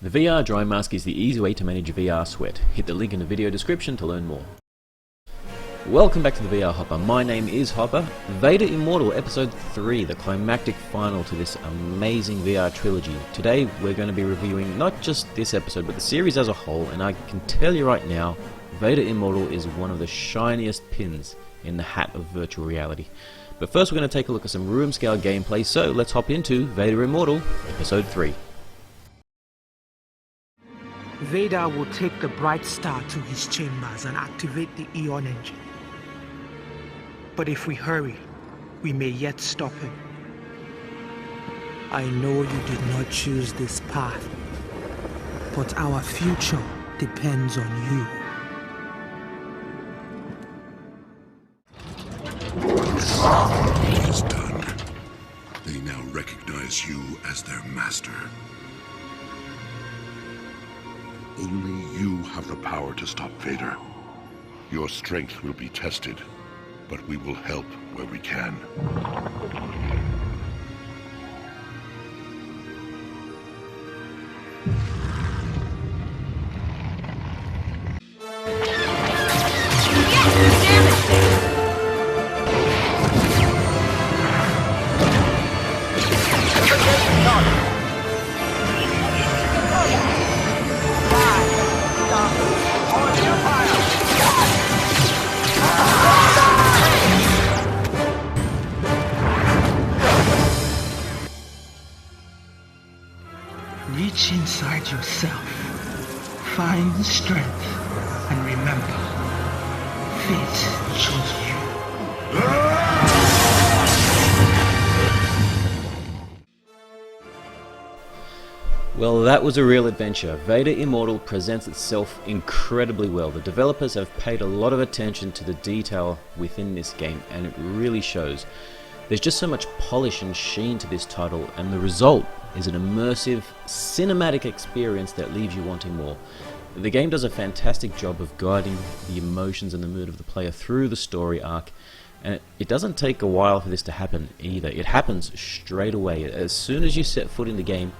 The VR Drymask is the easy way to manage VR sweat. Hit the link in the video description to learn more. Welcome back to the VR Hopper. My name is Hopper. Vader Immortal Episode 3, the climactic final to this amazing VR trilogy. Today we're going to be reviewing not just this episode but the series as a whole, and I can tell you right now, Vader Immortal is one of the shiniest pins in the hat of virtual reality. But first we're going to take a look at some Roomscale gameplay, so let's hop into Vader Immortal Episode 3. Vader will take the bright star to his chambers and activate the Eon engine. But if we hurry, we may yet stop him. I know you did not choose this path, but our future depends on you. It is done. They now recognize you as their master. Only you have the power to stop Vader. Your strength will be tested, but we will help where we can. Reach inside yourself, find the strength, and remember, fate chose you. Well, that was a real adventure. Vader Immortal presents itself incredibly well. The developers have paid a lot of attention to the detail within this game, and it really shows. There's just so much polish and sheen to this title, and the result is an immersive, cinematic experience that leaves you wanting more. The game does a fantastic job of guiding the emotions and the mood of the player through the story arc, and it doesn't take a while for this to happen either. It happens straight away. As soon as you set foot in the game,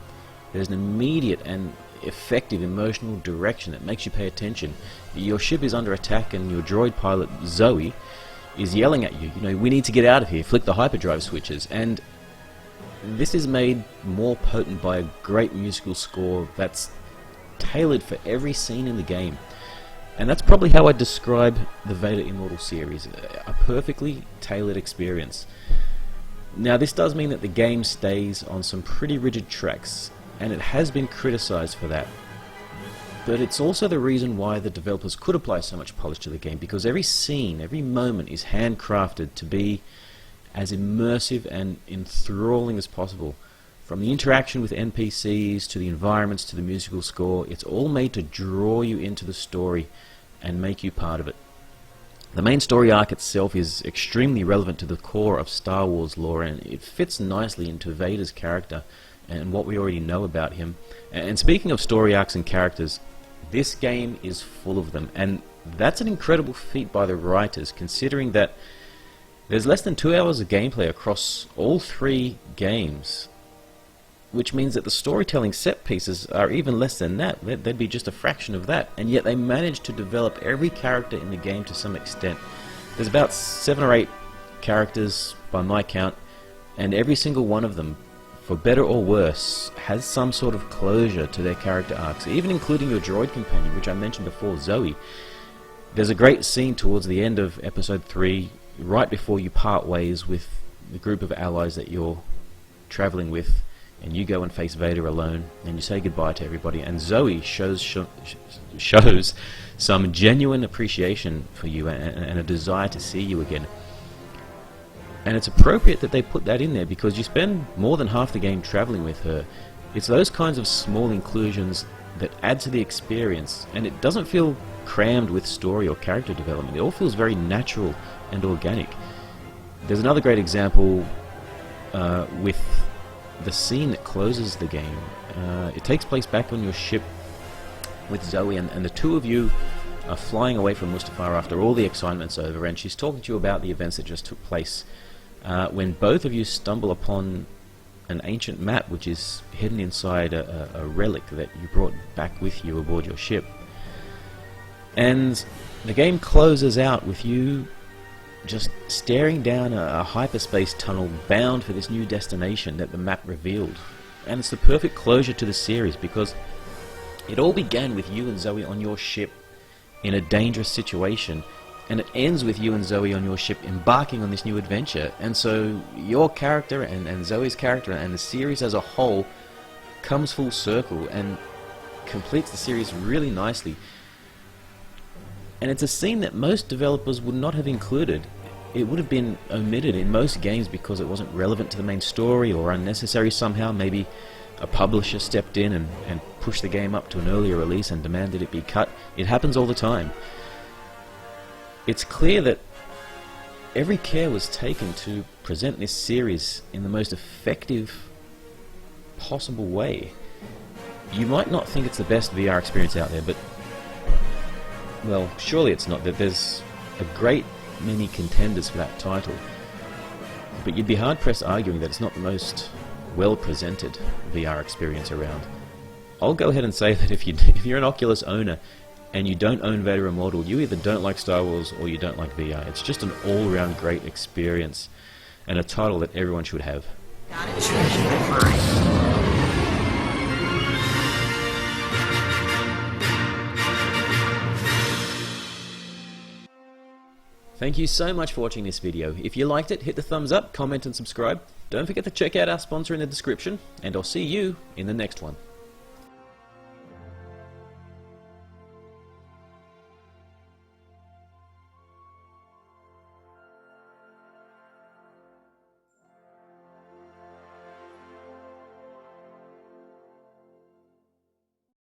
there's an immediate and effective emotional direction that makes you pay attention. Your ship is under attack and your droid pilot, Zoe, is yelling at you, we need to get out of here, flick the hyperdrive switches, and this is made more potent by a great musical score that's tailored for every scene in the game. And that's probably how I describe the Vader Immortal series, a perfectly tailored experience. Now this does mean that the game stays on some pretty rigid tracks, and it has been criticized for that. But it's also the reason why the developers could apply so much polish to the game, because every scene, every moment is handcrafted to be as immersive and enthralling as possible. From the interaction with NPCs, to the environments, to the musical score, it's all made to draw you into the story and make you part of it. The main story arc itself is extremely relevant to the core of Star Wars lore, and it fits nicely into Vader's character and what we already know about him. And speaking of story arcs and characters, this game is full of them, and that's an incredible feat by the writers, considering that there's less than 2 hours of gameplay across all three games, which means that the storytelling set pieces are even less than that. They'd be just a fraction of that, and yet they managed to develop every character in the game to some extent. There's about 7 or 8 characters by my count, and every single one of them, for better or worse, has some sort of closure to their character arcs, even including your droid companion, which I mentioned before, Zoe. There's a great scene towards the end of Episode 3, right before you part ways with the group of allies that you're traveling with, and you go and face Vader alone, and you say goodbye to everybody, and Zoe shows some genuine appreciation for you and a desire to see you again. And it's appropriate that they put that in there, because you spend more than half the game traveling with her. It's those kinds of small inclusions that add to the experience, and it doesn't feel crammed with story or character development. It all feels very natural and organic. There's another great example with the scene that closes the game. It takes place back on your ship with Zoe, and the two of you are flying away from Mustafar after all the excitement's over, and she's talking to you about the events that just took place when both of you stumble upon an ancient map which is hidden inside a relic that you brought back with you aboard your ship. And the game closes out with you just staring down a hyperspace tunnel bound for this new destination that the map revealed. And it's the perfect closure to the series, because it all began with you and Zoe on your ship in a dangerous situation, and it ends with you and Zoe on your ship embarking on this new adventure. And so your character and Zoe's character and the series as a whole comes full circle and completes the series really nicely. And it's a scene that most developers would not have included. It would have been omitted in most games because it wasn't relevant to the main story or unnecessary somehow. Maybe a publisher stepped in and pushed the game up to an earlier release and demanded it be cut. It happens all the time. It's clear that every care was taken to present this series in the most effective possible way. You might not think it's the best VR experience out there, but well, surely it's not. That there's a great many contenders for that title, but you'd be hard-pressed arguing that it's not the most well-presented VR experience around. I'll go ahead and say that if you're an Oculus owner and you don't own Vader Immortal, you either don't like Star Wars or you don't like VR. It's just an all-round great experience and a title that everyone should have. Got a treasure to find. Thank you so much for watching this video. If you liked it, hit the thumbs up, comment and subscribe. Don't forget to check out our sponsor in the description, and I'll see you in the next one.